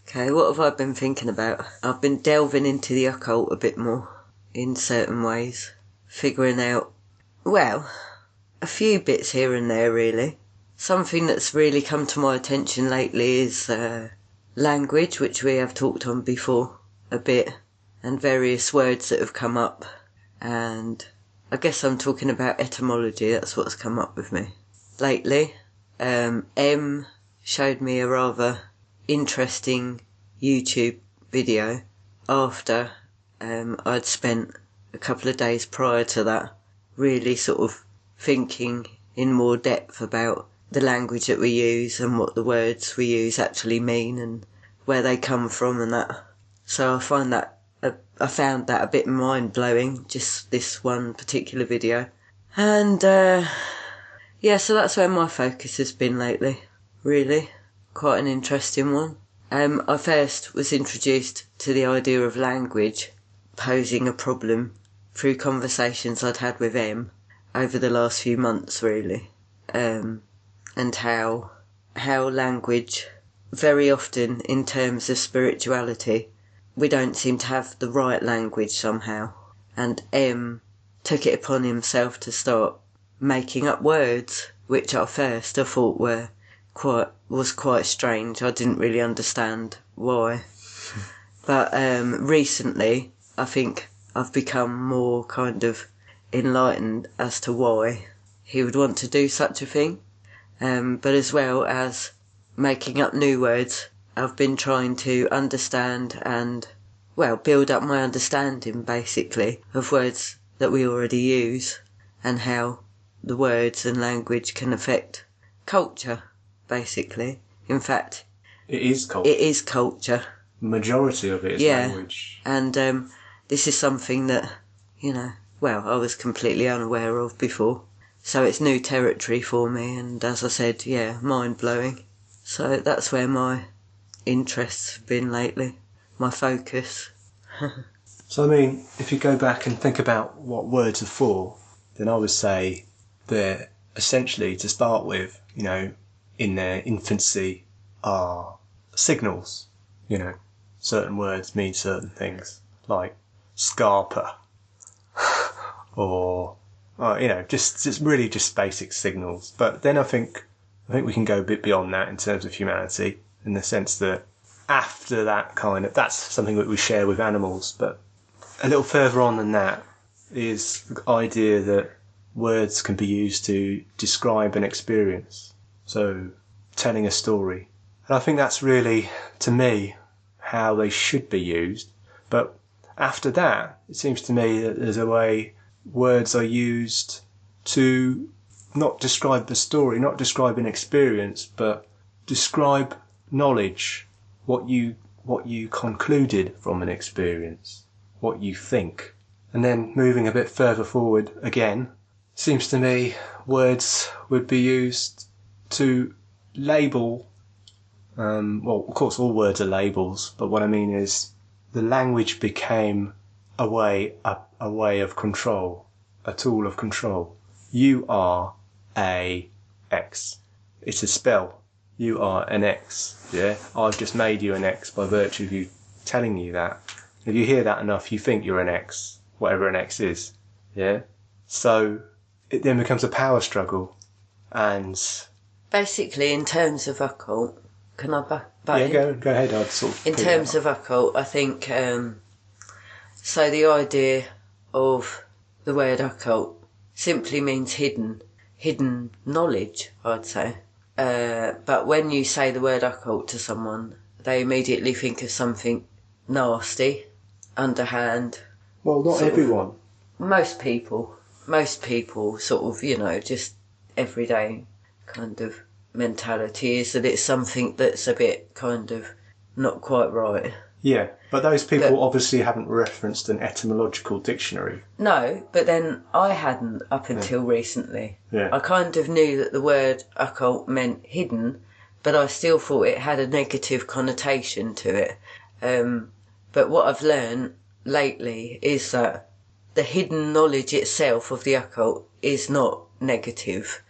Okay, what have I been thinking about? I've been delving into the occult a bit more, in certain ways. Figuring out, well, a few bits here and there really. Something that's really come to my attention lately is language, which we have talked on before a bit, and various words that have come up. And I guess I'm talking about etymology, that's what's come up with me lately. M showed me a rather interesting YouTube video after I'd spent a couple of days prior to that really sort of thinking in more depth about the language that we use and what the words we use actually mean and where they come from and that. So I found that a bit mind-blowing, just this one particular video. And so that's where my focus has been lately, really. Quite an interesting one. I first was introduced to the idea of language posing a problem through conversations I'd had with M over the last few months, really. And how language, very often in terms of spirituality, we don't seem to have the right language somehow. And M took it upon himself to start making up words, which at first I thought was quite strange. I didn't really understand why. But recently, I think I've become more kind of enlightened as to why he would want to do such a thing. But as well as making up new words, I've been trying to understand and, build up my understanding, basically, of words that we already use and how the words and language can affect culture, basically. In fact, it is culture. It is culture. The majority of it is language. And this is something that, I was completely unaware of before. So it's new territory for me, and as I said, mind-blowing. So that's where my interests have been lately, my focus. So, if you go back and think about what words are for, then I would say they're essentially, to start with, in their infancy, are signals. Certain words mean certain things, like scarper, or just really just basic signals. But then I think we can go a bit beyond that in terms of humanity, in the sense that after that that's something that we share with animals. But a little further on than that is the idea that words can be used to describe an experience. So, telling a story. And I think that's really, to me, how they should be used. But after that, it seems to me that there's a way words are used to not describe the story, not describe an experience, but describe knowledge, what you concluded from an experience, what you think. And then moving a bit further forward again, seems to me words would be used to label, of course all words are labels, but what I mean is the language became a way of control, a tool of control. You are a X. It's a spell. You are an X. Yeah, I've just made you an X by virtue of you telling you that. If you hear that enough, you think you're an X, whatever an X is. Yeah. So it then becomes a power struggle, and basically, in terms of occult, can I back in? Go ahead. I'd sort of in terms of occult, I think so. The idea of the word occult simply means hidden knowledge, I'd say. But when you say the word occult to someone, they immediately think of something nasty, underhand. Well, not everyone. Most people sort of, just everyday kind of mentality is that it's something that's a bit kind of not quite right. Yeah, but those people obviously haven't referenced an etymological dictionary. No, but then I hadn't up until recently. Yeah. I kind of knew that the word occult meant hidden, but I still thought it had a negative connotation to it. But what I've learned lately is that the hidden knowledge itself of the occult is not negative.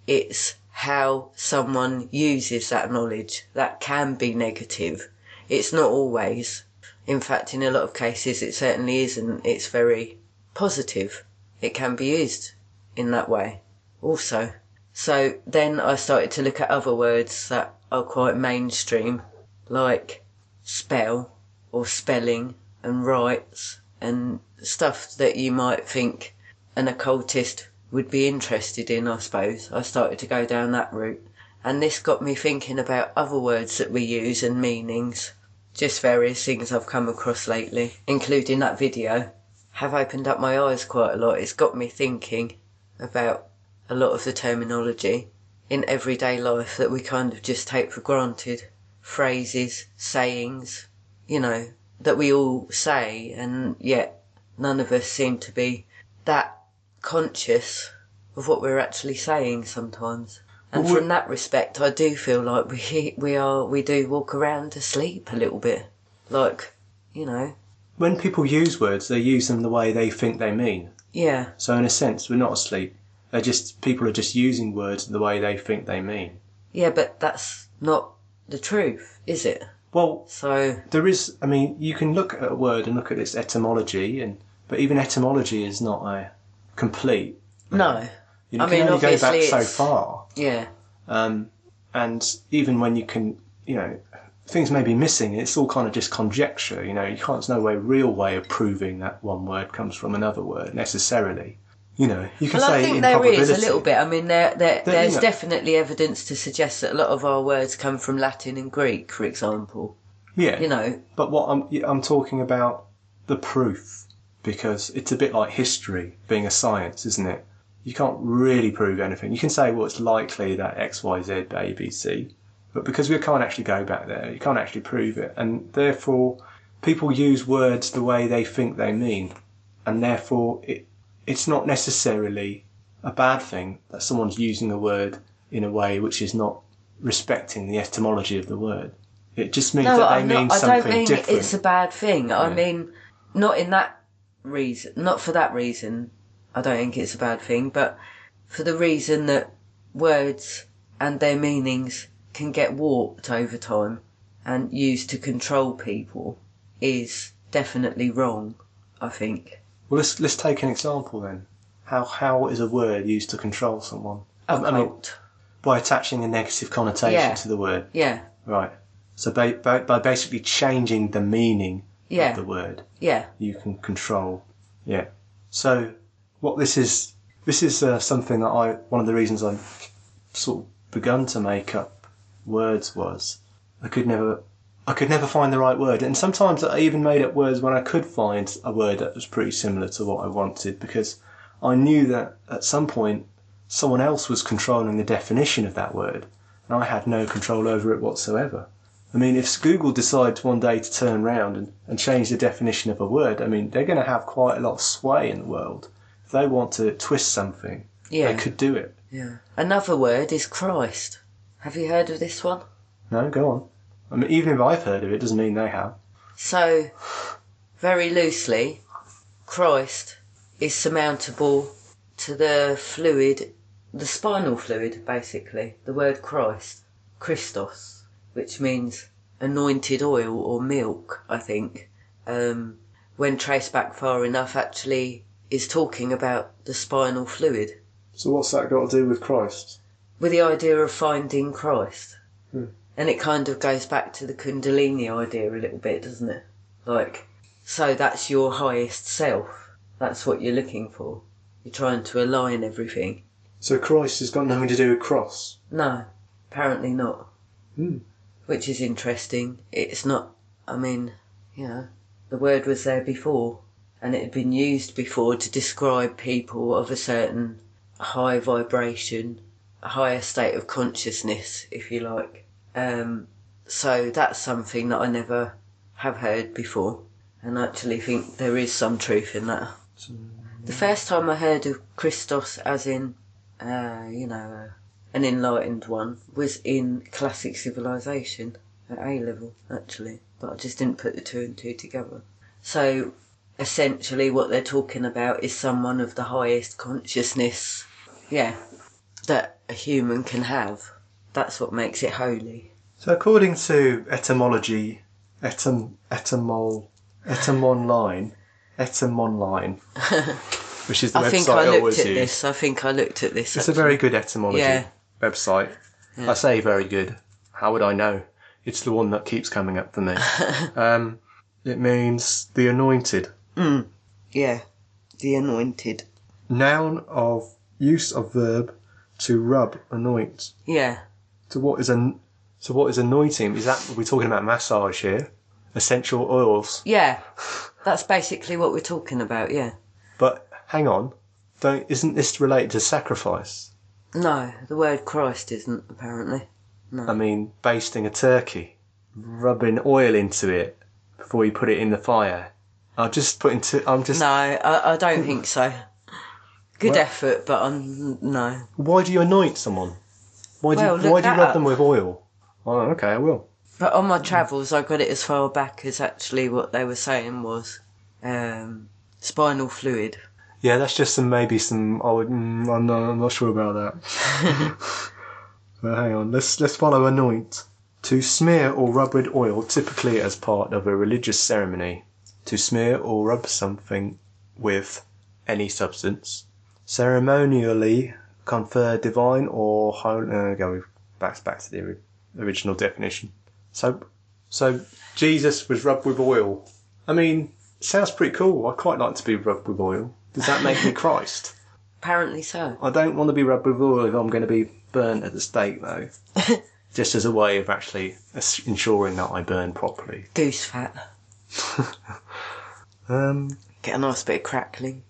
It's how someone uses that knowledge that can be negative. It's not always. In fact, in a lot of cases, it certainly isn't. It's very positive. It can be used in that way also. So then I started to look at other words that are quite mainstream, like spell or spelling and rites and stuff that you might think an occultist would be interested in, I suppose. I started to go down that route. And this got me thinking about other words that we use and meanings. Just various things I've come across lately, including that video, have opened up my eyes quite a lot. It's got me thinking about a lot of the terminology in everyday life that we kind of just take for granted. Phrases, sayings, that we all say, and yet none of us seem to be that conscious of what we're actually saying sometimes. And from that respect, I do feel like we do walk around asleep a little bit. Like, When people use words, they use them the way they think they mean. Yeah. So in a sense, we're not asleep. People are just using words the way they think they mean. Yeah, but that's not the truth, is it? Well, so there is. You can look at a word and look at its etymology, but even etymology is not a complete. No. You can only go back so far. Yeah. And even when you can, things may be missing. It's all kind of just conjecture. There's no real way of proving that one word comes from another word necessarily. You can say I think in there probability. is a little bit. There's definitely evidence to suggest that a lot of our words come from Latin and Greek, for example. Yeah. But what I'm talking about the proof, because it's a bit like history being a science, isn't it? You can't really prove anything. You can say, well, it's likely that X, Y, Z, A, B, C. But because we can't actually go back there, you can't actually prove it. And therefore, people use words the way they think they mean. And therefore, it's not necessarily a bad thing that someone's using a word in a way which is not respecting the etymology of the word. It just means that they mean something different. I don't mean it's a bad thing. Yeah. I mean, not for that reason. I don't think it's a bad thing, but for the reason that words and their meanings can get warped over time and used to control people is definitely wrong, I think. Well, let's take an example then. How is a word used to control someone? Occult. By attaching a negative connotation to the word. Yeah. Right. So by basically changing the meaning of the word, you can control. Yeah. So what this is something that one of the reasons I sort of begun to make up words was I could never find the right word, and sometimes I even made up words when I could find a word that was pretty similar to what I wanted, because I knew that at some point someone else was controlling the definition of that word, and I had no control over it whatsoever. If Google decides one day to turn around and change the definition of a word, they're going to have quite a lot of sway in the world. If they want to twist something, they could do it. Yeah. Another word is Christ. Have you heard of this one? No, go on. Even if I've heard of it, doesn't mean they have. So, very loosely, Christ is surmountable to the spinal fluid, basically. The word Christ, Christos, which means anointed oil or milk, I think, when traced back far enough, actually is talking about the spinal fluid. So what's that got to do with Christ? With the idea of finding Christ. And it kind of goes back to the Kundalini idea a little bit, doesn't it? So that's your highest self. That's what you're looking for. You're trying to align everything. So Christ has got nothing to do with cross? No, apparently not. Which is interesting. It's not, the word was there before, and it had been used before to describe people of a certain high vibration, a higher state of consciousness, if you like. So that's something that I never have heard before, and I actually think there is some truth in that. The first time I heard of Christos as in, an enlightened one, was in classic civilization at A-level, actually, but I just didn't put the two and two together. So essentially what they're talking about is someone of the highest consciousness, that a human can have. That's what makes it holy. So according to etymology, Etymonline, which is the I think website I I looked always at use. this. I think I looked at this. It's a very good etymology website. Yeah. I say very good. How would I know? It's the one that keeps coming up for me. It means the anointed. Yeah, the anointed. Noun of use of verb to rub, anoint. Yeah. So what is anointing? Is that, we're talking about massage here? Essential oils. Yeah, that's basically what we're talking about, yeah. But hang on, isn't this related to sacrifice? No, the word Christ isn't, apparently. No. I mean, basting a turkey, rubbing oil into it before you put it in the fire. No, I don't think so. Good effort, but no. Why do you anoint someone? Why do you rub them with oil? Oh, okay, I will. But on my travels, I got it as far back as actually what they were saying was spinal fluid. Yeah, that's just I'm not sure about that. But hang on, let's follow anoint. To smear or rub with oil, typically as part of a religious ceremony. To smear or rub something with any substance. Ceremonially confer divine or holy. Go back to the original definition. So Jesus was rubbed with oil. I mean, sounds pretty cool. I quite like to be rubbed with oil. Does that make me Christ? Apparently so. I don't want to be rubbed with oil if I'm going to be burnt at the stake, though. Just as a way of actually ensuring that I burn properly. Goose fat. Get a nice bit of crackling.